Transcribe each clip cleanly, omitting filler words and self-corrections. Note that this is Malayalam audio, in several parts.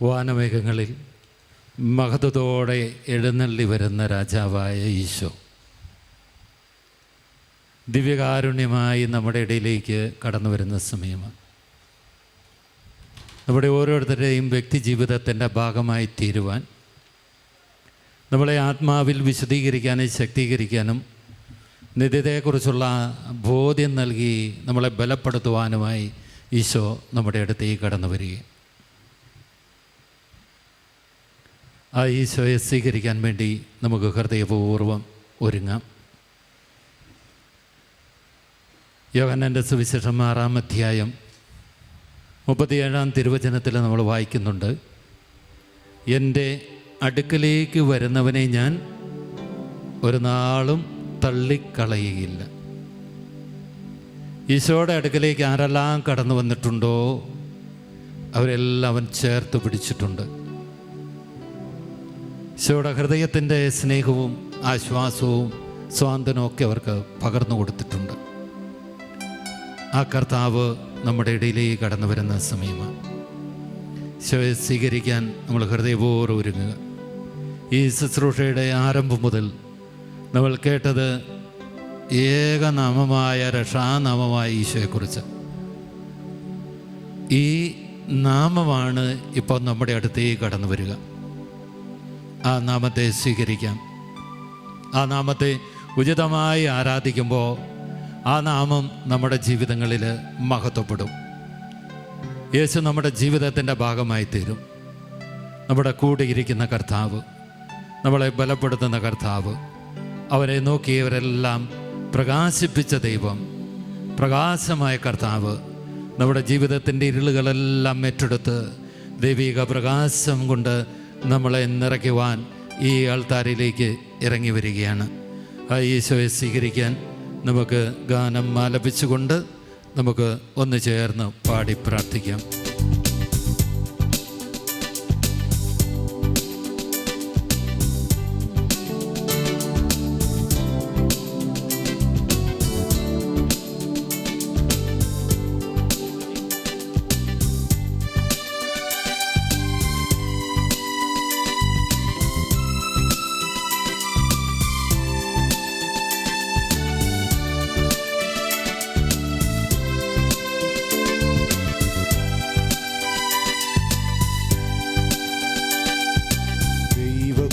വാനമേഘങ്ങളിൽ മഹത്വത്തോടെ എഴുന്നള്ളി വരുന്ന രാജാവായ ഈശോ ദിവ്യകാരുണ്യമായി നമ്മുടെ ഇടയിലേക്ക് കടന്നു വരുന്ന സമയമാണ്. നമ്മുടെ ഓരോരുത്തരുടെയും വ്യക്തി ജീവിതത്തിൻ്റെ ഭാഗമായി തീരുവാൻ, നമ്മളെ ആത്മാവിൽ വിശദീകരിക്കാനും ശക്തീകരിക്കാനും നിത്യതയെക്കുറിച്ചുള്ള ബോധ്യം നൽകി നമ്മളെ ബലപ്പെടുത്തുവാനുമായി ഈശോ നമ്മുടെ അടുത്തേക്ക് കടന്നു വരികയും ആ ഈശോയെ സ്വീകരിക്കാൻ വേണ്ടി നമുക്ക് ഹൃദയപൂർവ്വം ഒരുങ്ങാം. യോഹന്നാൻ്റെ സുവിശേഷം 6-ാം അധ്യായം 37-ാം തിരുവചനത്തിൽ നമ്മൾ വായിക്കുന്നുണ്ട്, എൻ്റെ അടുക്കലേക്ക് വരുന്നവനെ ഞാൻ ഒരു നാളും തള്ളിക്കളയുകയില്ല. ഈശോയുടെ അടുക്കലേക്ക് ആരെല്ലാം കടന്നു വന്നിട്ടുണ്ടോ അവരെല്ലാം അവൻ ചേർത്ത് പിടിച്ചിട്ടുണ്ട്. ഈശോയുടെ ഹൃദയത്തിൻ്റെ സ്നേഹവും ആശ്വാസവും സ്വാന്തനവും ഒക്കെ അവർക്ക് പകർന്നു കൊടുത്തിട്ടുണ്ട്. ആ കർത്താവ് നമ്മുടെ ഇടയിലേക്ക് കടന്നു വരുന്ന സമയമാണ്. ഈശോയെ സ്വീകരിക്കാൻ നമ്മൾ ഹൃദയപൂർവ്വം ഒരുങ്ങുക. ഈ ശുശ്രൂഷയുടെ ആരംഭം മുതൽ നമ്മൾ കേട്ടത് ഏകനാമമായ രക്ഷാനാമമായ ഈശോയെക്കുറിച്ച്. ഈ നാമമാണ് ഇപ്പോൾ നമ്മുടെ അടുത്തേക്ക് കടന്നു വരിക. ആ നാമത്തെ സ്വീകരിക്കാം. ആ നാമത്തെ ഉചിതമായി ആരാധിക്കുമ്പോൾ ആ നാമം നമ്മുടെ ജീവിതങ്ങളിൽ മഹത്വപ്പെടും. യേശു നമ്മുടെ ജീവിതത്തിൻ്റെ ഭാഗമായി തീരും. നമ്മുടെ കൂടെ ഇരിക്കുന്ന കർത്താവ്, നമ്മളെ ബലപ്പെടുത്തുന്ന കർത്താവ്, അവരെ നോക്കിയവരെല്ലാം പ്രകാശിപ്പിച്ച ദൈവം, പ്രകാശമായ കർത്താവ് നമ്മുടെ ജീവിതത്തിൻ്റെ ഇരുളുകളെല്ലാം ഏറ്റെടുത്ത് ദൈവിക പ്രകാശം കൊണ്ട് നമ്മളെ നിറയ്ക്കുവാൻ ഈ ആൾത്താരിലേക്ക് ഇറങ്ങി വരികയാണ്. ആ ഈശോയെ സ്വീകരിക്കാൻ നമുക്ക് ഗാനം ആലപിച്ചുകൊണ്ട് നമുക്ക് ഒന്ന് ചേർന്ന് പാടി പ്രാർത്ഥിക്കാം.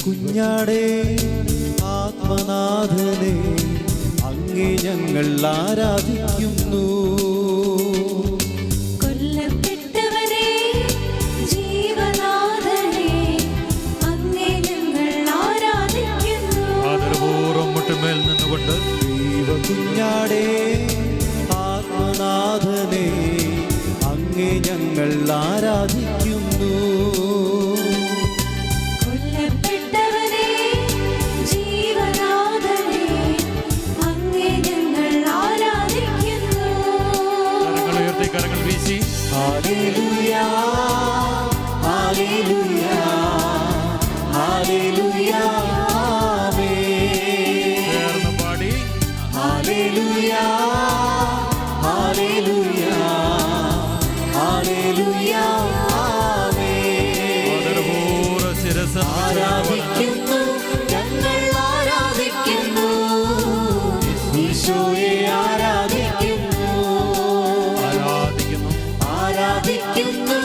കുഞ്ഞാടേ ആത്മനാഥനെ അങ്ങേ ഞങ്ങൾ ആരാധിക്കുന്നു. കൊല്ലപ്പെട്ടവനെ ജീവനാഥനെ അങ്ങേ ഞങ്ങൾ ആരാധിക്കുന്നു. ആദരപൂർവ്വം മുട്ടുമേൽ നിന്നുകൊണ്ട് ദൈവ കുഞ്ഞാടേ ആത്മനാഥനെ അങ്ങേ ഞങ്ങൾ ആരാധിക്കുന്നു. കരങ്ങൾ വീശി ഹല്ലേലൂയ ഹല്ലേലൂയ ഹല്ലേലൂയ ആമേൻ. ചേർന്ന് പാടി ഹല്ലേലൂയ ഹല്ലേലൂയ ഹല്ലേലൂയ ആമേൻ. ആദരപൂർവ്വം ശിരസ്സ് ആരാധിക്കുന്നു, ഞങ്ങൾ ആരാധിക്കുന്നു, ഈശോയെ ആരാധിക്കുന്നു, ആരാധിക്കുന്നു,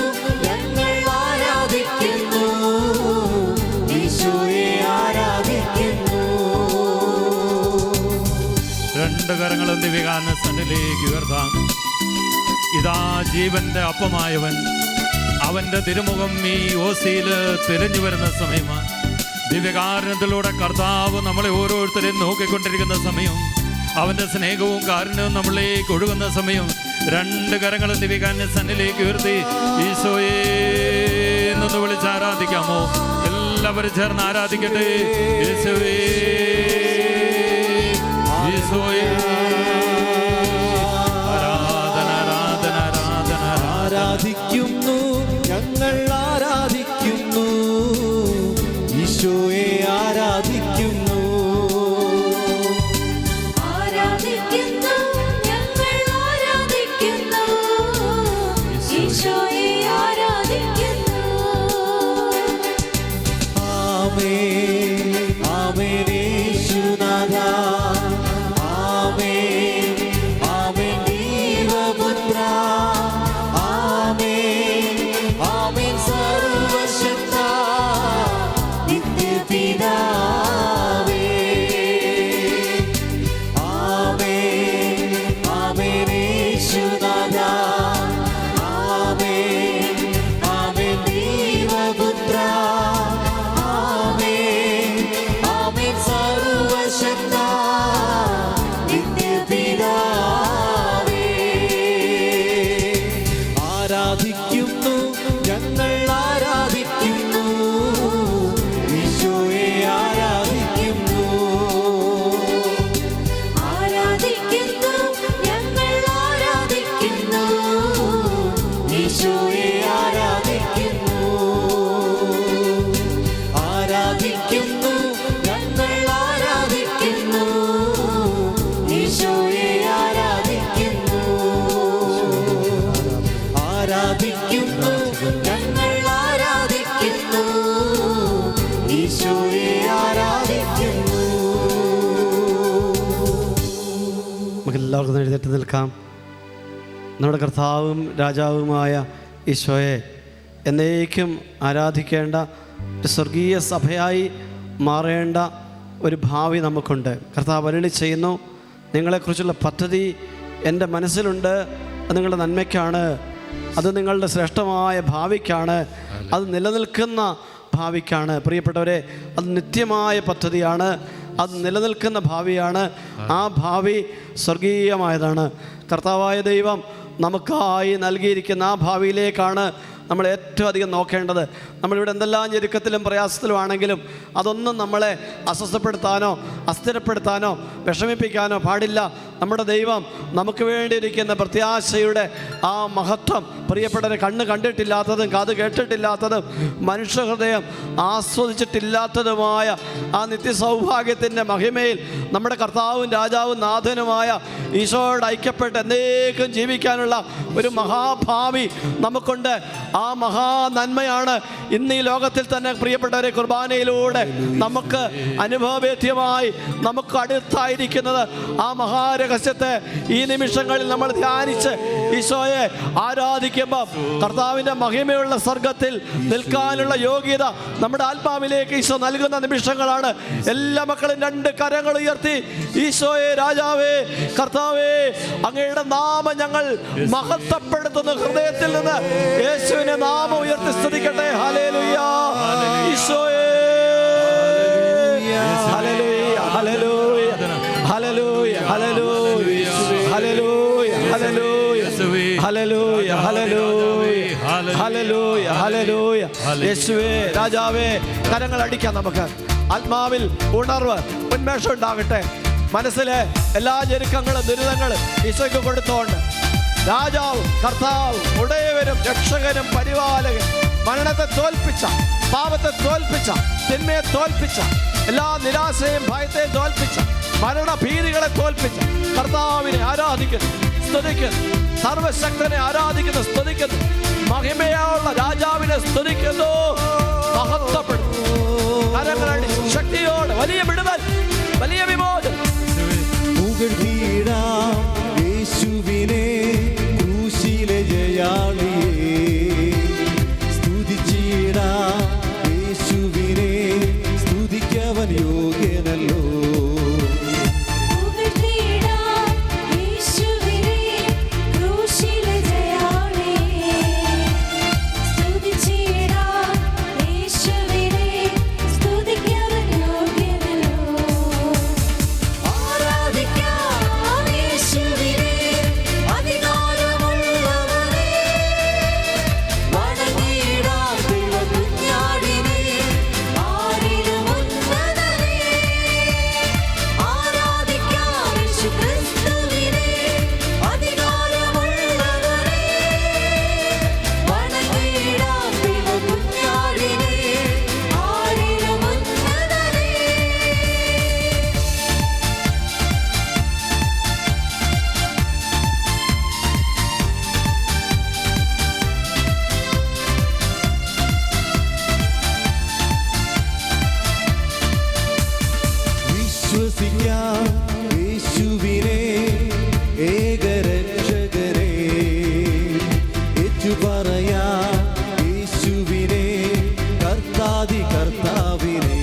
ഞങ്ങൾ ആരാധിക്കുന്നു, ഈശോയെ ആരാധിക്കുന്നു. രണ്ട് കരങ്ങളും ദിവ്യകാരുണ്യ സന്നിധിയിലേക്ക് ഉയർത്താം. ഇതാ ജീവന്റെ അപ്പമായവൻ, അവന്റെ തിരുമുഖം ഈ ഓസിയിൽ തെളിഞ്ഞു വരുന്ന സമയമാണ്. ദിവ്യകാരുണ്യത്തിലൂടെ കർത്താവ് നമ്മളെ ഓരോരുത്തരെയും നോക്കിക്കൊണ്ടിരിക്കുന്ന സമയം, അവൻ്റെ സ്നേഹവും കാരുണ്യവും നമ്മളിലേക്ക് ഒഴുകുന്ന സമയം. രണ്ട് കരങ്ങളും ദിവ്യകാരുണ്യ സന്നിധിയിലേക്ക് ഉയർത്തി ഈശോയെ എന്നൊന്ന് വിളിച്ച് ആരാധിക്കാമോ? എല്ലാവരും ചേർന്ന് ആരാധിക്കട്ടെ. യേശുവേ ഈശോയെ ആരാധന ആരാധന ആരാധന ആരാധിക്കുന്നു, ഞങ്ങൾ ആരാധിക്കുന്നു, ഈശോയെ ആരാധിക്കുന്നു, ആരാധിക്കുന്നു, ഞങ്ങൾ ആരാധിക്കുന്നു, ഈശോയെ ആരാധിക്കുന്നു. ആരാധിക്കുന്നു, ഈശോയെ ആരാധിക്കുന്നു. നമുക്ക് എല്ലാവർക്കും എഴുന്നേറ്റ് നിൽക്കാം. നമ്മുടെ കർത്താവും രാജാവുമായ ഈശോയെ എന്നേക്കും ആരാധിക്കേണ്ട ഒരു സ്വർഗീയ സഭയായി മാറേണ്ട ഒരു ഭാവി നമുക്കുണ്ട്. കർത്താവ് അരുളി ചെയ്യുന്നു, നിങ്ങളെക്കുറിച്ചുള്ള പദ്ധതി എൻ്റെ മനസ്സിലുണ്ട്, അത് നിങ്ങളുടെ നന്മയ്ക്കാണ്, അത് നിങ്ങളുടെ ശ്രേഷ്ഠമായ ഭാവിക്കാണ്, അത് നിലനിൽക്കുന്ന ഭാവിക്കാണ്. പ്രിയപ്പെട്ടവരെ, അത് നിത്യമായ പദ്ധതിയാണ്, അത് നിലനിൽക്കുന്ന ഭാവിയാണ്. ആ ഭാവി സ്വർഗീയമായതാണ്. കർത്താവായ ദൈവം നമുക്കായി നൽകിയിരിക്കുന്ന ആ ഭാവിയിലേക്കാണ് നമ്മൾ ഏറ്റവും അധികം നോക്കേണ്ടത്. നമ്മളിവിടെ എന്തെല്ലാം ഞെരുക്കത്തിലും പ്രയാസത്തിലുമാണെങ്കിലും അതൊന്നും നമ്മളെ അസ്വസ്ഥപ്പെടുത്താനോ അസ്ഥിരപ്പെടുത്താനോ വിഷമിപ്പിക്കാനോ പാടില്ല. നമ്മുടെ ദൈവം നമുക്ക് വേണ്ടിയിരിക്കുന്ന പ്രത്യാശയുടെ ആ മഹത്വം പ്രിയപ്പെട്ടവരെ കണ്ണ് കണ്ടിട്ടില്ലാത്തതും കാത് കേട്ടിട്ടില്ലാത്തതും മനുഷ്യഹൃദയം ആസ്വദിച്ചിട്ടില്ലാത്തതുമായ ആ നിത്യസൗഭാഗ്യത്തിൻ്റെ മഹിമയിൽ നമ്മുടെ കർത്താവും രാജാവും നാഥനുമായ ഈശോയോട് ഐക്യപ്പെട്ട് എന്നേക്കും ജീവിക്കാനുള്ള ഒരു മഹാഭാവി നമുക്കുണ്ട്. ആ മഹാനന്മയാണ് ഇന്ന് ഈ ലോകത്തിൽ തന്നെ പ്രിയപ്പെട്ടവരെ കുർബാനയിലൂടെ നമുക്ക് അനുഭവവേദ്യമായി നമുക്ക് അടുത്തായിരിക്കുന്നത്. ആ മഹാരഹസ്യത്തെ ഈ നിമിഷങ്ങളിൽ നമ്മൾ ധ്യാനിച്ച് ഈശോയെ ആരാധിക്കുമ്പോൾ കർത്താവിൻ്റെ മഹിമയുള്ള സ്വർഗത്തിൽ നിൽക്കാനുള്ള യോഗ്യത നമ്മുടെ ആത്മാവിലേക്ക് ഈശോ നൽകുന്ന നിമിഷങ്ങളാണ്. എല്ലാ മക്കളും രണ്ട് കരങ്ങൾ ഉയർത്തി ഈശോയെ രാജാവേ കർത്താവേ അങ്ങയുടെ നാമം ഞങ്ങൾ മഹത്വപ്പെടുത്തുന്ന ഹൃദയത്തിൽ നിന്ന് യേശുവിനെ നാമം ഉയർത്തി സ്തുതിക്കട്ടെ. ഹല്ലേലൂയ ഈശോയേ, ഹല്ലേലൂയ ഹല്ലേലൂയ ഹല്ലേലൂയ ഹല്ലേലൂയ ഹല്ലേലൂയ ഹല്ലേലൂയ ഹല്ലേലൂയ ഹല്ലേലൂയ ഹല്ലേലൂയ. യേശുവേ രാജാവേ, കരങ്ങൾ അടിക്കാം. നമുക്ക് ആത്മാവിൽ ഉണർവ് ഉന്മേഷം ഉണ്ടാകട്ടെ. മനസ്സിലെ എല്ലാ ഞെരുക്കങ്ങളും ദുരിതങ്ങളും ഈശോയ്ക്ക് കൊടുത്തോണ്ട് രാജാവും കർത്താവും ഉടയവരും രക്ഷകനും പരിപാലകനും മരണത്തെ തോൽപ്പിച്ച, പാപത്തെ തോൽപ്പിച്ച, തിന്മയെ തോൽപ്പിച്ച, എല്ലാ നിരാശയും ഭയത്തെയും തോൽപ്പിച്ച, മരണഭീതികളെ തോൽപ്പിച്ച കർത്താവിനെ ആരാധിക്കുന്നു, സ്തുതിക്കുന്നു. സർവശക്തനെ ആരാധിക്കുന്നു, സ്തുതിക്കുന്നു. മഹിമയുള്ള രാജാവിനെ സ്തുതിക്കുന്നു, മഹത്വപ്പെടുന്നു. കരങ്ങളടി ശക്തിയോട് വലിയ വിടുതൽ, വലിയ വിമോചനം. പുകഴ്ത്തിയിടാം യേശുവിനെ, ക്രൂശിലെ ജയാളിയെ. സ്തുതിച്ചിടാം യേശുവിനെ, സ്തുതിക്കവൻ യോഗ്യനല്ലോ. യേശുവിനെ ഏകരക്ഷകരെ ഏറ്റുപറയാ, യേശുവിനെ കർത്താതി കർത്താവിനെ.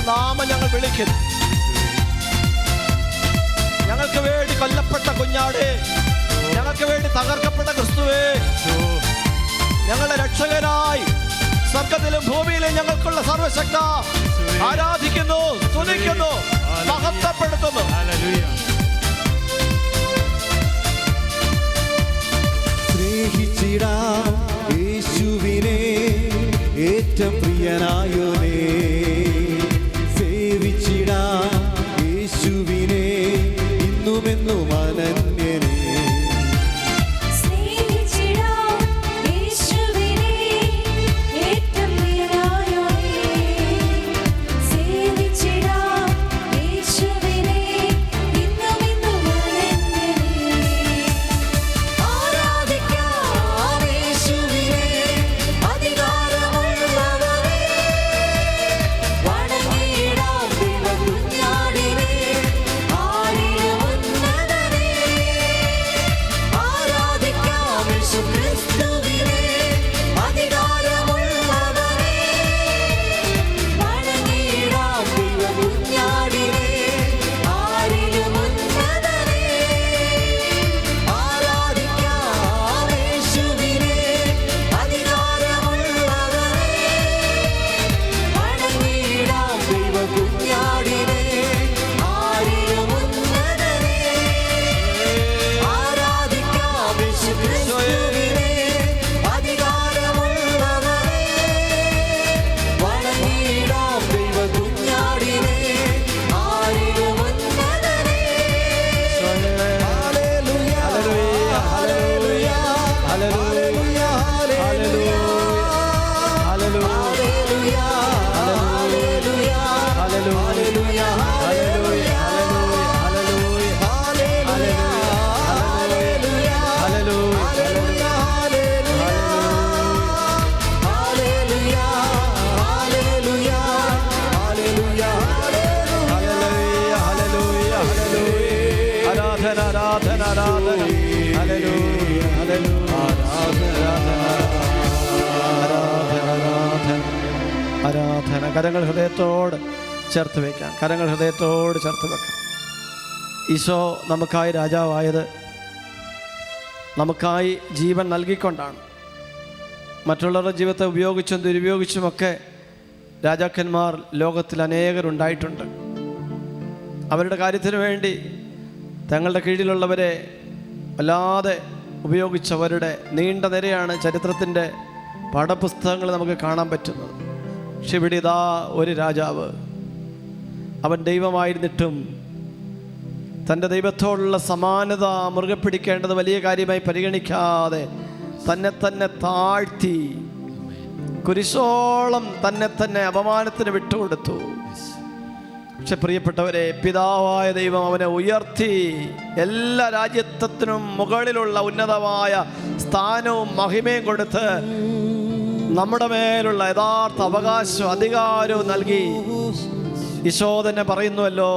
നാമം ഞങ്ങൾ വിളിക്കുന്നു. ഞങ്ങൾക്ക് വേണ്ടി കൊല്ലപ്പെട്ട കുഞ്ഞാടേ, ഞങ്ങൾക്ക് വേണ്ടി തകർക്കപ്പെട്ട ക്രിസ്തുവേ, ഞങ്ങളുടെ രക്ഷകനായി സ്വർഗത്തിലും ഭൂമിയിലും ഞങ്ങൾക്കുള്ള സർവശക്ത ആരാധിക്കുന്നു, സ്തുതിക്കുന്നു, മഹത്വപ്പെടുത്തുന്നു. സ്നേഹിച്ചിടാം യേശുവിനെ ഏറ്റവും പ്രിയനായോനേ, സേവിച്ചിടാം യേശുവിനെ ഇന്നുമെന്നും അനന്യനേ. സ്നേഹിച്ചിടാം യേശുവിനെ ഏറ്റവും പ്രിയനായോനേ, സേവിച്ചിടാം യേശുവിനെ ഇന്നുമെന്നും അനന്യനേ. ആരാധിക്കാം യേശുവിനെ അധികാരമുള്ളവനെ, വണങ്ങിടാം ദൈവകുഞ്ഞാടിനെ ആരിലും ഉന്നതനെ. ആരാധിക്കാം യേശുക്രിസ്തുവിനെ അധികാരമുള്ളവനെ, വണങ്ങിടാം ദൈവകുഞ്ഞാടിനെ ആരിലും ഉന്നതനെ. ആരാധിക്കാം യേശുവിനെ അധികാരമുള്ളവനെ, വണങ്ങിടാം ദൈവകുഞ്ഞാടിനെ ആരിലും ഉന്നതനെ. ആരാധിക്കാം യേശുക്രിസ്തുവിനെ അധികാരമുള്ളവനെ, വണങ്ങിടാം ദൈവകുഞ്ഞാടിനെ ആരിലും ഉന്നതനെ. ഹല്ലേലൂയ, ഹല്ലേലൂയ, ഹല്ലേലൂയ, ഹല്ലേലൂയ, ഹല്ലേലൂയ, ഹല്ലേലൂയ, ഹല്ലേലൂയ, ഹല്ലേലൂയ, ഹല്ലേലൂയ, ആരാധന, ആരാധന, ആരാധന, ഹല്ലേലൂയ, ഹല്ലേലൂയ, ആരാധന. കരങ്ങൾ ഹൃദയത്തോട് ചേർത്ത് വയ്ക്കാം, കരങ്ങൾ ഹൃദയത്തോട് ചേർത്ത് വെക്കാം. ഈശോ നമുക്കായി രാജാവായത് നമുക്കായി ജീവൻ നൽകിക്കൊണ്ടാണ്. മറ്റുള്ളവരുടെ ജീവിതത്തെ ഉപയോഗിച്ചും ദുരുപയോഗിച്ചുമൊക്കെ രാജാക്കന്മാർ ലോകത്തിൽ അനേകരുണ്ടായിട്ടുണ്ട്. അവരുടെ കാര്യത്തിന് വേണ്ടി തങ്ങളുടെ കീഴിലുള്ളവരെ വല്ലാതെ ഉപയോഗിച്ചവരുടെ നീണ്ട നിരയാണ് ചരിത്രത്തിൻ്റെ പാഠപുസ്തകങ്ങൾ നമുക്ക് കാണാൻ പറ്റുന്നത്. പക്ഷെ ഇവിടെ ഇതാ ഒരു രാജാവ്, അവൻ ദൈവമായിരുന്നിട്ടും തൻ്റെ ദൈവത്തോടുള്ള സമാനത മുറുകെ പിടിക്കേണ്ടത് വലിയ കാര്യമായി പരിഗണിക്കാതെ തന്നെ തന്നെ താഴ്ത്തി കുരിശോളം തന്നെ തന്നെ അപമാനത്തിന് വിട്ടുകൊടുത്തു. പക്ഷെ പ്രിയപ്പെട്ടവരെ, പിതാവായ ദൈവം അവനെ ഉയർത്തി എല്ലാ രാജ്യത്വത്തിനും മുകളിലുള്ള ഉന്നതമായ സ്ഥാനവും മഹിമയും കൊടുത്ത് നമ്മുടെ മേലുള്ള യഥാർത്ഥ അവകാശവും അധികാരവും നൽകി. ഈശോ തന്നെ പറയുന്നുവല്ലോ,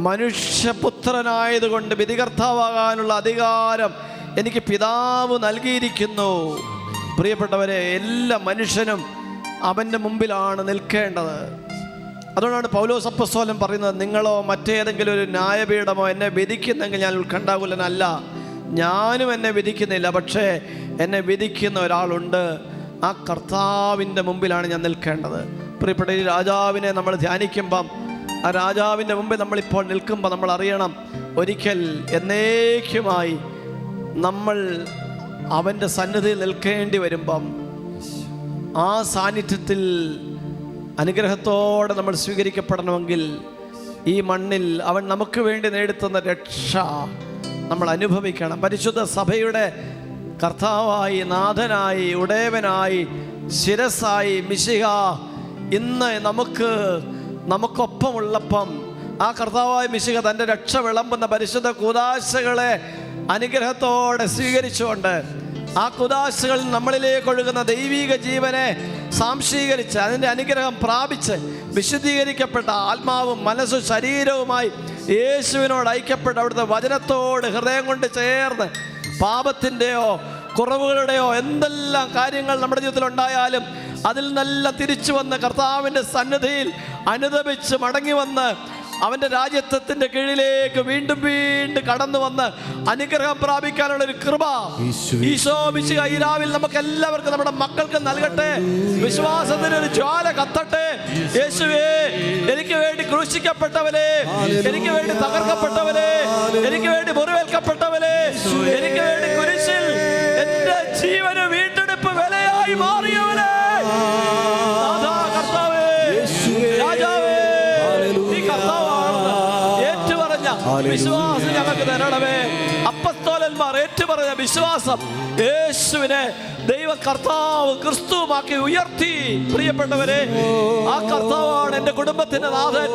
മനുഷ്യപുത്രനായതുകൊണ്ട് വിധികർത്താവാകാനുള്ള അധികാരം എനിക്ക് പിതാവ് നൽകിയിരിക്കുന്നു. പ്രിയപ്പെട്ടവരെ, എല്ലാ മനുഷ്യനും അവൻ്റെ മുമ്പിലാണ് നിൽക്കേണ്ടത്. അതുകൊണ്ടാണ് പൗലോസ് അപ്പോസ്തലൻ പറയുന്നത്, നിങ്ങളോ മറ്റേതെങ്കിലും ഒരു ന്യായപീഠമോ എന്നെ വിധിക്കുന്നെങ്കിൽ ഞാൻ ഉത്കണ്ഠാകുലനല്ല. ഞാനും എന്നെ വിധിക്കുന്നില്ല, പക്ഷേ എന്നെ വിധിക്കുന്ന ഒരാളുണ്ട്. ആ കർത്താവിൻ്റെ മുമ്പിലാണ് ഞാൻ നിൽക്കേണ്ടത്. പ്രിയപ്പെട്ട ഈ രാജാവിനെ നമ്മൾ ധ്യാനിക്കുമ്പം, ആ രാജാവിൻ്റെ മുമ്പിൽ നമ്മളിപ്പോൾ നിൽക്കുമ്പോൾ നമ്മൾ അറിയണം, ഒരിക്കൽ എന്നേക്കുമായി നമ്മൾ അവൻ്റെ സന്നിധിയിൽ നിൽക്കേണ്ടി വരുമ്പം ആ സാന്നിധ്യത്തിൽ അനുഗ്രഹത്തോടെ നമ്മൾ സ്വീകരിക്കപ്പെടണമെങ്കിൽ ഈ മണ്ണിൽ അവൻ നമുക്ക് വേണ്ടി നേടിത്തന്ന രക്ഷ നമ്മൾ അനുഭവിക്കണം. പരിശുദ്ധ സഭയുടെ കർത്താവായി, നാഥനായി, ഉടയവനായി, ശിരസായി മിശിഹ ഇന്ന് നമുക്കൊപ്പമുള്ളപ്പം ആ കർത്താവായ മിശിഹ തൻ്റെ രക്ഷ വിളമ്പുന്ന പരിശുദ്ധ കൂദാശകളെ അനുഗ്രഹത്തോടെ സ്വീകരിച്ചുകൊണ്ട് ആ കുദാശകൾ നമ്മളിലേക്ക് ഒഴുകുന്ന ദൈവിക ജീവനെ സാംശീകരിച്ച് അതിൻ്റെ അനുഗ്രഹം പ്രാപിച്ച് വിശുദ്ധീകരിക്കപ്പെട്ട ആത്മാവും മനസ്സും ശരീരവുമായി യേശുവിനോട് ഐക്യപ്പെട്ട് അവിടുത്തെ വചനത്തോട് ഹൃദയം കൊണ്ട് ചേർന്ന് പാപത്തിൻ്റെയോ കുറവുകളുടെയോ എന്തെല്ലാം കാര്യങ്ങൾ നമ്മുടെ ജീവിതത്തിൽ ഉണ്ടായാലും അതിൽ നിന്നെല്ലാം തിരിച്ചു വന്ന് കർത്താവിൻ്റെ സന്നിധിയിൽ അനുദപിച്ച് മടങ്ങി വന്ന് അവൻ്റെ രാജ്യത്വത്തിൻ്റെ കീഴിലേക്ക് വീണ്ടും വീണ്ടും കടന്നു വന്ന് അനുഗ്രഹം പ്രാപിക്കാനുള്ള ഒരു കൃപ ഈശോ മിശിഹാ ഈ രാവിലെ നമുക്ക് എല്ലാവർക്കും നമ്മുടെ മക്കൾക്ക് നൽകട്ടെ. വിശ്വാസത്തിന് ഒരു ജ്വാല കത്തട്ടെ. യേശുവേ, എനിക്ക് വേണ്ടി ക്രൂശിക്കപ്പെട്ടവരെ, എനിക്ക് വേണ്ടി തകർക്കപ്പെട്ടവരെ, എനിക്ക് വേണ്ടി മുറിവേൽക്കപ്പെട്ടവരെ, എനിക്ക് വേണ്ടി കുരിശിൽ എന്റെ ജീവന് വീണ്ടെടുപ്പ് വിലയായി മാറിയവരെ, കർത്താവേ, രാജാവേ, നീ കർത്താവാണെന്ന് ഏറ്റുപറഞ്ഞ വിശ്വാസം ഞങ്ങൾക്ക് തരണമേ. അപ്പസ്തോലന്മാർ ഏറ്റുപറഞ്ഞ വിശ്വാസം യേശുവിനെ ദൈവ കർത്താവ് ക്രിസ്തുവാക്കി ഉയർത്തി. പ്രിയപ്പെട്ടവരെ, ആ കർത്താവാണ് എൻ്റെ കുടുംബത്തിന്റെ നാഥൻ.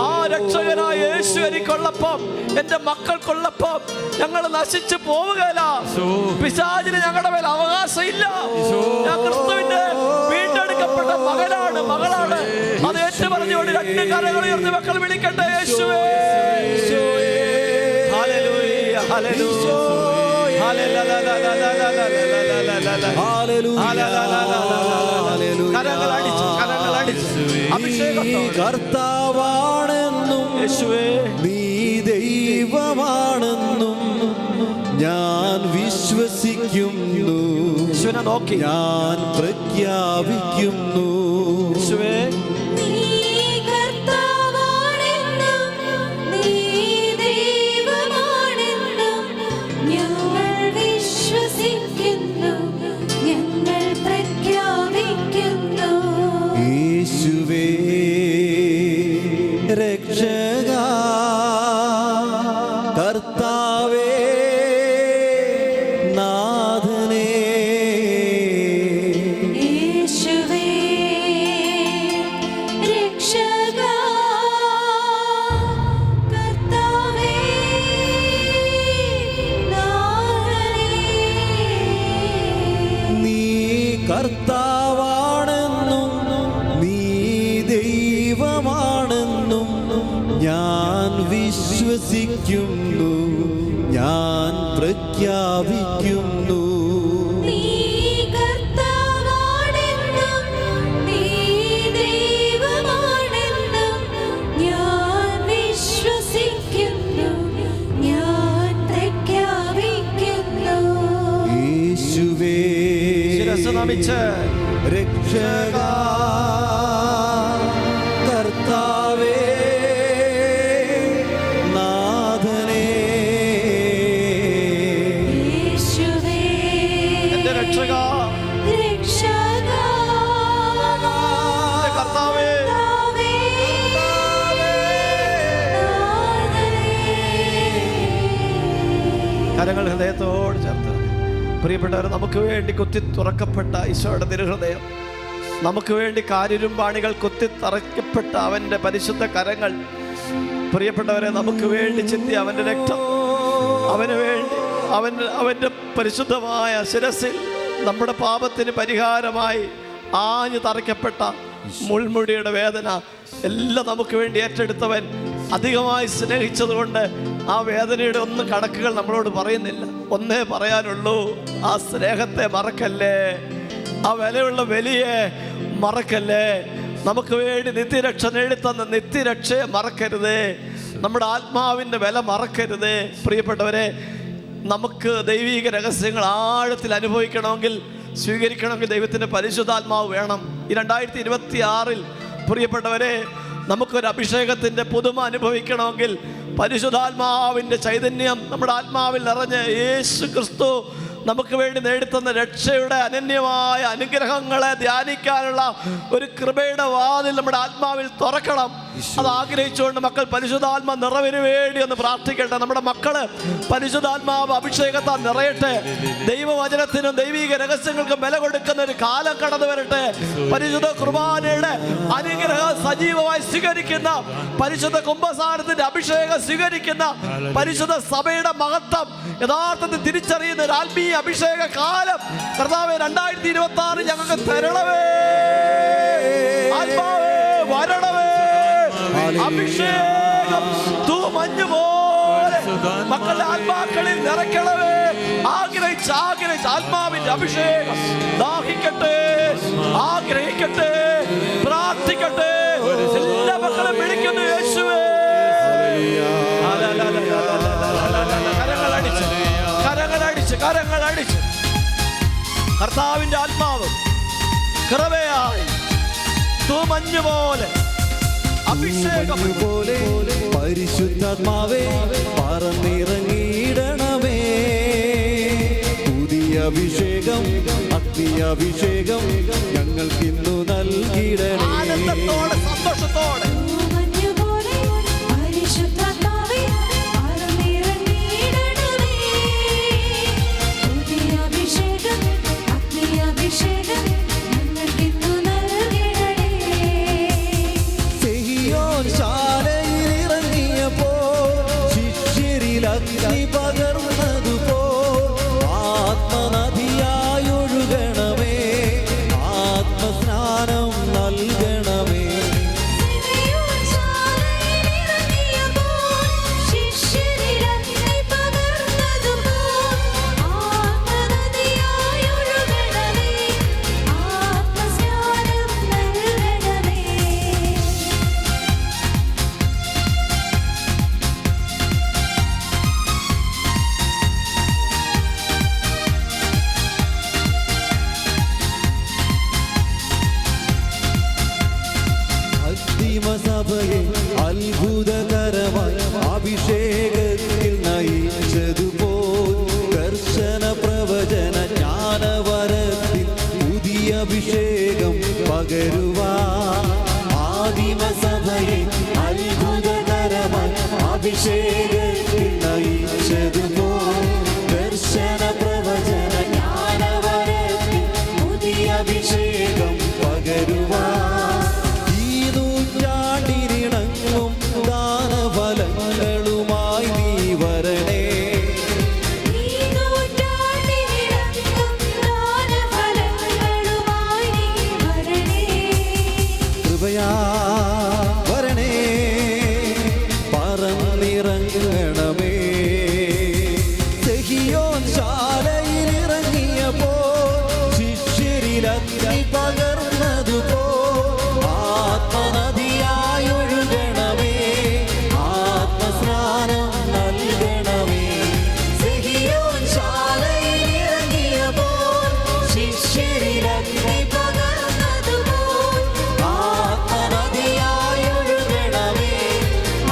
ആ രക്ഷകനായ യേശു എനിക്കുള്ളപ്പം, എൻ്റെ മക്കൾക്കുള്ളപ്പം ഞങ്ങൾ നശിച്ചു പോവുകയില്ല. പിശാചിന് ഞങ്ങളുടെ മേൽ അവകാശം ഇല്ല. ഞാൻ ക്രിസ്തുവിന്റെ വീണ്ടെടുക്കപ്പെട്ട മകനാണ്, മകളാണ്. അത് ഏറ്റുപറഞ്ഞുകൊണ്ട് രണ്ട് കരങ്ങൾ ഉയർത്തി മക്കൾ വിളിക്കട്ടെ, യേശുവേ, ഹല്ലേലൂയ, ഹല്ലേലൂയ, കർത്താവാണെന്നും നീ ദൈവമാണെന്നും ഞാൻ വിശ്വസിക്കുന്നു, ഞാൻ പ്രഖ്യാപിക്കുന്നു. യേശുവേ രക്ഷക, കർത്താവേ നാഥനേ, യേശുവേ രക്ഷക, കർത്താവേ നാഥനേ. നീ കർത്താവാണെന്നും നീ ദൈവമാണെന്നും ഞാൻ വിശ്വസിക്കുന്നു, ഞാൻ പ്രഖ്യാപിക്കുന്നു. നീ കർത്താവാണെന്നും നീ ദൈവമാണെന്നും ഞാൻ വിശ്വസിക്കുന്നു, ഞാൻ പ്രഖ്യാപിക്കുന്നു. യേശുവേ ശിരസ്സ് നമിച്ച് രക്ഷക, കർത്താവേ നാഥനേ, യേശുവേ എന്റെ രക്ഷക, രക്ഷക, എന്റെ കർത്താവേ, കർത്താവേ നാഥനേ. കരങ്ങൾ ഹൃദയത്തോട് ചേർത്ത്. പ്രിയപ്പെട്ടവർ, നമുക്ക് വേണ്ടി കുത്തി തുറക്കപ്പെട്ട ഈശോയുടെ തിരുഹൃദയം, നമുക്ക് വേണ്ടി കാരിരുമ്പാണികൾ കുത്തി തറയ്ക്കപ്പെട്ട അവൻ്റെ പരിശുദ്ധ കരങ്ങൾ, പ്രിയപ്പെട്ടവരെ, നമുക്ക് വേണ്ടി ചിന്തി അവൻ്റെ രക്തം, അവന് വേണ്ടി അവൻ്റെ പരിശുദ്ധമായ ശിരസിൽ നമ്മുടെ പാപത്തിന് പരിഹാരമായി ആഞ്ഞു തറയ്ക്കപ്പെട്ട മുൾമുടിയുടെ വേദന എല്ലാം നമുക്ക് വേണ്ടി ഏറ്റെടുത്തവൻ അധികമായി സ്നേഹിച്ചതുകൊണ്ട് ആ വേദനയുടെ ഒന്നും കണക്കുകൾ നമ്മളോട് പറയുന്നില്ല. ഒന്നേ പറയാനുള്ളൂ, ആ സ്നേഹത്തെ മറക്കല്ലേ, ആ വിലയുള്ള വലിയെ മറക്കല്ലേ. നമുക്ക് വേണ്ടി നിത്യരക്ഷ നേടിത്തന്ന നിത്യരക്ഷയെ മറക്കരുത്. നമ്മുടെ ആത്മാവിൻ്റെ വില മറക്കരുത്. പ്രിയപ്പെട്ടവരെ, നമുക്ക് ദൈവീക രഹസ്യങ്ങൾ ആഴത്തിൽ അനുഭവിക്കണമെങ്കിൽ, സ്വീകരിക്കണമെങ്കിൽ ദൈവത്തിൻ്റെ പരിശുദ്ധാത്മാവ് വേണം. ഈ 2026 പ്രിയപ്പെട്ടവരെ, നമുക്കൊരു അഭിഷേകത്തിൻ്റെ പുതുമ അനുഭവിക്കണമെങ്കിൽ പരിശുദ്ധാത്മാവിൻ്റെ ചൈതന്യം നമ്മുടെ ആത്മാവിൽ നിറഞ്ഞ് യേശു ക്രിസ്തു നമുക്ക് വേണ്ടി നേടിത്തന്ന രക്ഷയുടെ അനന്യമായ അനുഗ്രഹങ്ങളെ ധ്യാനിക്കാനുള്ള ഒരു കൃപയുടെ വാതിൽ നമ്മുടെ ആത്മാവിൽ തുറക്കണം. അത് ആഗ്രഹിച്ചുകൊണ്ട് മക്കൾ പരിശുദ്ധാത്മ നിറവിന് വേണ്ടി ഒന്ന് പ്രാർത്ഥിക്കട്ടെ. നമ്മുടെ മക്കള് പരിശുദ്ധാത്മാവ് അഭിഷേകത്താൽ നിറയട്ടെ. ദൈവവചനത്തിനും ദൈവിക രഹസ്യങ്ങൾക്കും വില കൊടുക്കുന്ന ഒരു കാലം കടന്നു വരട്ടെ. പരിശുദ്ധ കുർബാനയുടെ അനുഗ്രഹം സജീവമായി സ്വീകരിക്കുന്ന, പരിശുദ്ധ കുംഭസാരത്തിന്റെ അഭിഷേകം സ്വീകരിക്കുന്ന, പരിശുദ്ധ സഭയുടെ മഹത്വം യഥാർത്ഥത്തിൽ തിരിച്ചറിയുന്ന ഒരു ആത്മീയ അഭിഷേക കാലം കർത്താവേ 2026 ഞങ്ങൾക്ക് തരണമേ. ആത്മാവേ വരണമേ. അഭിഷേകം തൂമഞ്ഞു പോലെ മക്കളുടെ ആത്മാക്കളിൽ നിറയ്ക്കണമേ. ആഗ്രഹിച്ച് ആത്മാവിന്റെ അഭിഷേകം ദാഹിക്കട്ടെ, ആഗ്രഹിക്കട്ടെ, പ്രാർത്ഥിക്കട്ടെ. എല്ലാ മക്കളും വിളിക്കുന്നു, യേശുവേ കരങ്ങളടിച്ച് കർത്താവിന്റെ ആത്മാവ് കൃപയായി തൂമഞ്ഞു പോലെ അഭിഷേകം പോലെ പരിശുദ്ധാത്മാവേ പറന്നിറങ്ങിയിടണമേ. പുതിയ അഭിഷേകം അഗ്നിയഭിഷേകം ഞങ്ങൾക്കിന്നു നൽകിടണേ. ആനന്ദത്തോടെ സന്തോഷത്തോടെ തൂമഞ്ഞുപോലെ പരിശുദ്ധാത്മാവേ പറന്നിറങ്ങിയിടണമേ. പുതിയ അഭിഷേകം അഗ്നിയഭിഷേകം ഞങ്ങൾക്കിന്നു നൽകിടണേ. സിഹിയോൻ ശാലയിലിറങ്ങിയപ്പോൾ ശിഷ്യരിൽ അഗ്നി പകർന്നതുപോൽ ആത്മനദിയായൊഴുകണമേ. ആത്മസ്നാനം നൽകണമേ. സിഹിയോൻ ശാലയിലിറങ്ങിയപ്പോൾ ശിഷ്യരിൽ അഗ്നി പകർന്നതുപോൽ ആത്മനദിയായി ഒഴുകണമേ. ആത്മസ്നാനം നൽകണമേ. അന്തിമസഭയെ അത്ഭുതകരമായി അഭിഷേകത്തിൽ നയിച്ചതുപോൽ ദർശന പ്രവചന ജ്ഞാനവരത്തിൽ പുതിയ അഭിഷേകം പകരുവാൻ ആദിമസഭയെ അത്ഭുതകരമായി അഭിഷേകത്തിൽ നയിച്ചതുപോൽ ദർശന പ്രവചന ജ്ഞാനവരത്തിൽ പുതിയ അഭിഷേകം പകരുവാൻ ിനിണങ്ങും ദാനഫലങ്ങളുമായി നീ വരണേ. ഈ നൂറ്റാണ്ടിനിടക്കും ദാനഫലങ്ങളുമായി നീ വരണേ. കൃപയാ വരണേ. പറന്നിറങ്ങണമേ. സിഹിയോൻ ശാലയിലിറങ്ങിയപ്പോൾ ശിഷ്യരിൽ അഗ്നി പകർന്നതുപോൽ ആത്മനദിയായൊഴുകണമേ. ആത്മസ്നാനം നൽകണമേ. സിഹിയോൻ ശാലയിലിറങ്ങിയപ്പോൾ ശിഷ്യരിൽ അഗ്നി പകർന്നതുപോൽ ആത്മനദിയായൊഴുകണമേ.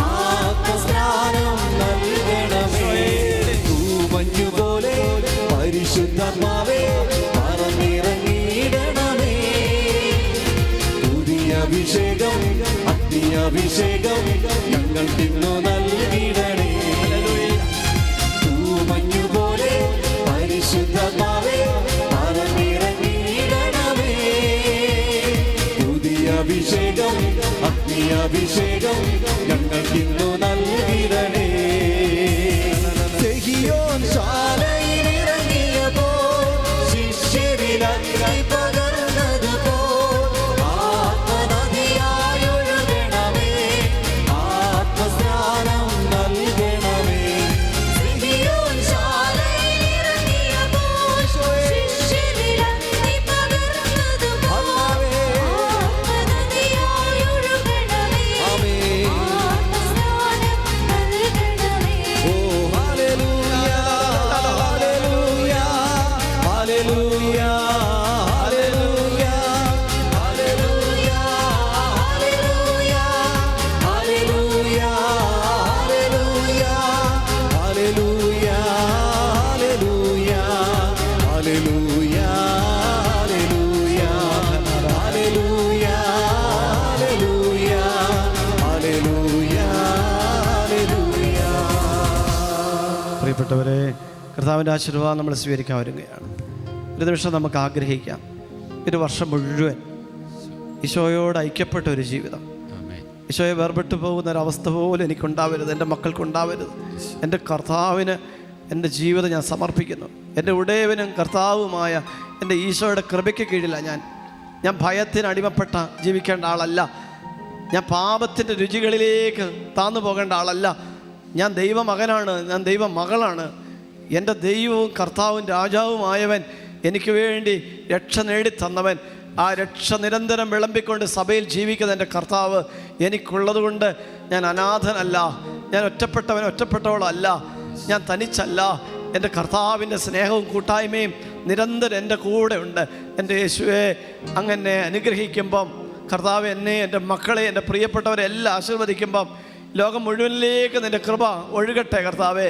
ആത്മസ്നാനം നൽകണമേ. തൂമഞ്ഞുപോലെ പരിശുദ്ധാത്മാവേ പറന്നിറങ്ങിയിടണമേ. പുതിയ അഭിഷേകം അഗ്നിയഭിഷേകം ഞങ്ങൾക്കിന്നു നൽകിടണേ. തൂമഞ്ഞുപോലെ പരിശുദ്ധാത്മാവേ പറന്നിറങ്ങിയിടണമേ. പുതിയ അഭിഷേകം അഗ്നിയഭിഷേകം ഞങ്ങൾക്കിന്നു നൽകിടണേ. സിഹിയോൻ ശാലയിലിറങ്ങിയപ്പോൾ ശിഷ്യരിൽ അഗ്നി പകർന്നതുപോൽ ആത്മനദിയായൊഴുകണമേ. ആത്മസ്നാനം നൽകണമേ. സിഹിയോൻ ശാലയിലിറങ്ങിയപ്പോൾ ശിഷ്യരിൽ അഗ്നി പകർന്നതുപോൽ ആത്മനദിയായി ഒഴുകണമേ. ആമേൻ. ആത്മസ്നാനം നൽകണമേ. ഓ ഹല്ലേലൂയ ഹല്ലേലൂയ ഹല്ലേലൂയ ഹല്ലേലൂയ ഹല്ലേലൂയ ഹല്ലേലൂയ ഹല്ലേലൂയ ഹല്ലേലൂയ ഹല്ലേലൂയ ഹല്ലേലൂയ ഹല്ലേലൂയ ഹല്ലേലൂയ ഹല്ലേലൂയ. പ്രിയപ്പെട്ടവരെ, കർത്താവിൻ്റെ ആശീർവാദം നമ്മൾ സ്വീകരിക്കാൻ ഒരുങ്ങുകയാണ്. ഒരു നിമിഷം നമുക്ക് ആഗ്രഹിക്കാം, ഒരു വർഷം മുഴുവൻ ഈശോയോട് ഐക്യപ്പെട്ട ഒരു ജീവിതം. ആമേൻ. ഈശോയെ വേർപെട്ടു പോകുന്ന ഒരവസ്ഥ പോലും എനിക്കുണ്ടാവരുത്, എൻ്റെ മക്കൾക്കുണ്ടാവരുത്. എൻ്റെ കർത്താവിന് എൻ്റെ ജീവിതം ഞാൻ സമർപ്പിക്കുന്നു. എൻ്റെ ഉടയവനും കർത്താവുമായ എൻ്റെ ഈശോയുടെ കൃപയ്ക്ക് കീഴിലാണ് ഞാൻ ഭയത്തിന് അടിമപ്പെട്ട ജീവിക്കേണ്ട ആളല്ല. ഞാൻ പാപത്തിൻ്റെ രുചികളിലേക്ക് താന്നു പോകേണ്ട ആളല്ല. ഞാൻ ദൈവമകനാണ്, ഞാൻ ദൈവമകളാണ്. എൻ്റെ ദൈവവും കർത്താവും രാജാവുമായവൻ എനിക്ക് വേണ്ടി രക്ഷ നേടി തന്നവൻ, ആ രക്ഷ നിരന്തരം വിളമ്പിക്കൊണ്ട് സഭയിൽ ജീവിക്കുന്ന എൻ്റെ കർത്താവ് എനിക്കുള്ളതുകൊണ്ട് ഞാൻ അനാഥനല്ല. ഞാൻ ഒറ്റപ്പെട്ടവളല്ല, ഞാൻ തനിച്ചല്ല. എൻ്റെ കർത്താവിൻ്റെ സ്നേഹവും കൂട്ടായ്മയും നിരന്തരം എൻ്റെ കൂടെ ഉണ്ട്. എൻ്റെ യേശുവെ, അങ്ങനെ അനുഗ്രഹിക്കുമ്പം കർത്താവ് എന്നെ, എൻ്റെ മക്കളെ, എൻ്റെ പ്രിയപ്പെട്ടവരെ എല്ലാം ആശീർവദിക്കുമ്പം ലോകം മുഴുവനിലേക്ക് നിൻ്റെ കൃപ ഒഴുകട്ടെ കർത്താവേ.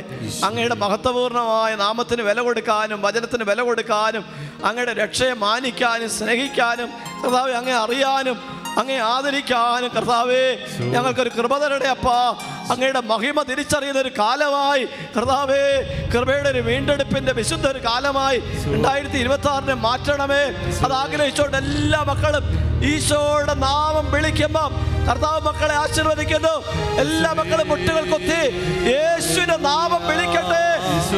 അങ്ങയുടെ മഹത്വപൂർണ്ണമായ നാമത്തിന് വില കൊടുക്കാനും വചനത്തിന് വില കൊടുക്കാനും അങ്ങയുടെ രക്ഷയെ മാനിക്കാനും സ്നേഹിക്കാനും കർത്താവെ അങ്ങേ അറിയാനും അങ്ങേ ആദരിക്കാനും കർത്താവേ ഞങ്ങൾക്കൊരു കൃപ തരണേ അപ്പാ. അങ്ങയുടെ മഹിമ തിരിച്ചറിയുന്ന ഒരു കാലമായി കർത്താവേ, കൃപയുടെ ഒരു വീണ്ടെടുപ്പിൻ്റെ വിശുദ്ധ ഒരു കാലമായി 2026 മാറ്റണമേ. അത് ആഗ്രഹിച്ചുകൊണ്ട് എല്ലാ മക്കളും ഈശോയുടെ നാമം വിളിക്കുമ്പം കർത്താവ് മക്കളെ ആശീർവദിക്കുന്നു. എല്ലാ മക്കളും മുട്ടുകൾ കൊത്തി യേശുവിന്റെ നാമം വിളിക്കട്ടെ.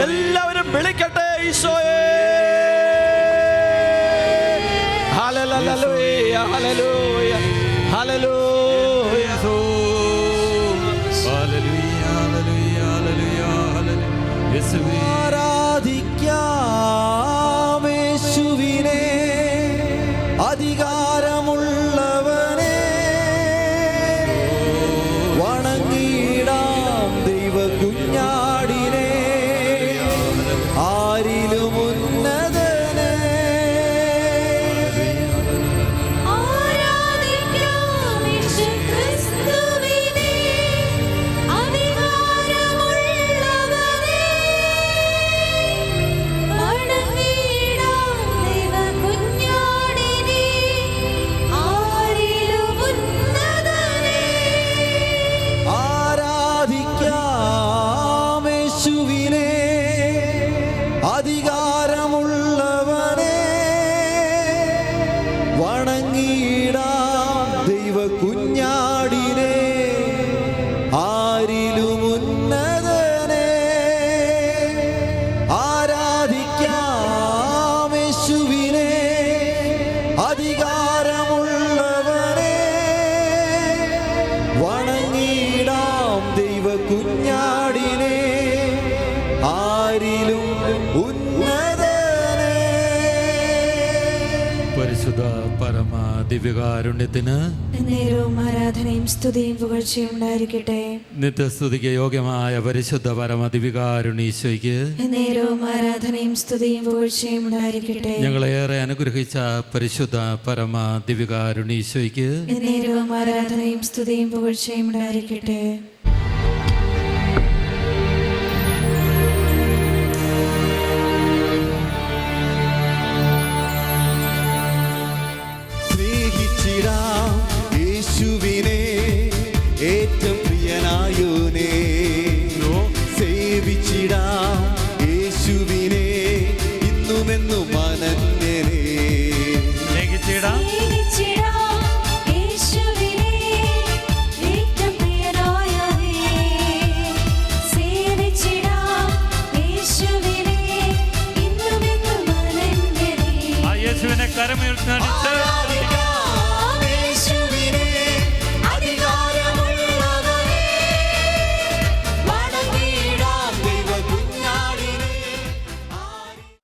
എല്ലാവരും വിളിക്കട്ടെ ഈശോയെ. ഹല്ലേലൂയ, ഹല്ലേലൂയ, ഹല്ലേലൂയ. ആരാധിക്കാം യേശുവിനെ, അധികാരമുള്ളവനെ, വണങ്ങിടാം ദൈവ കുഞ്ഞാടിനെ, ആരിലും ഉന്നതനെ. ആരാധിക്കാം യേശുക്രിസ്തുവിനെ, അധികാരമുള്ളവനെ, വണങ്ങിടാം ദൈവകുഞ്ഞാടിനെ, ആരിലും ഉന്നതനെ. ആരാധിക്കാം യേശുവിനെ, അധികാരമുള്ളവനെ, വണങ്ങിടാം ദൈവ കുഞ്ഞാടിനെ, ആരിലും ഉന്നതനെ. ആരാധിക്കാം യേശുവിനെ, അധികാരമുള്ളവനെ, വണങ്ങിടാം ദൈവ കുഞ്ഞാടിനെ, ആരിലും ഉന്നതനെ. പരിശുദ്ധ പരമ ദിവ്യകാരുണ്യത്തിന് നേരവും ആരാധനയും സ്തുതിയും പുകഴ്ചയും ഉണ്ടായിരിക്കട്ടെ. നിത്യസ്തുതിക്ക് യോഗ്യമായ പരിശുദ്ധ പരമ ദിവ്യകാരുണ്യീശോയ്ക്ക് നേരവും ആരാധനയും സ്തുതിയും പുകഴ്ചയും ഉണ്ടായിരിക്കട്ടെ. ഞങ്ങളേറെ അനുഗ്രഹിച്ച പരിശുദ്ധ പരമ ദിവ്യകാരുണ്യീശോയ്ക്ക് നേരവും ആരാധനയും സ്തുതിയും പുകഴ്ചയും ഉണ്ടായിരിക്കട്ടെ. സ്നേഹിച്ചിടാം യേശുവിനെ, ഏറ്റവും പ്രിയനായോനെ, സേവിച്ചിടാം യേശുവിനെ, ഇന്നുമെന്നും അനന്യനെ. സ്നേഹിച്ചിടാം സ്നേഹിച്ചിടാം യേശുവിനെ, ഏറ്റവും പ്രിയനായവനെ, സേവിച്ചിടാം യേശുവിനെ, ഇന്നുമെന്നും അനന്യനെ. ആ യേശുവിനെ കരമുയർത്തി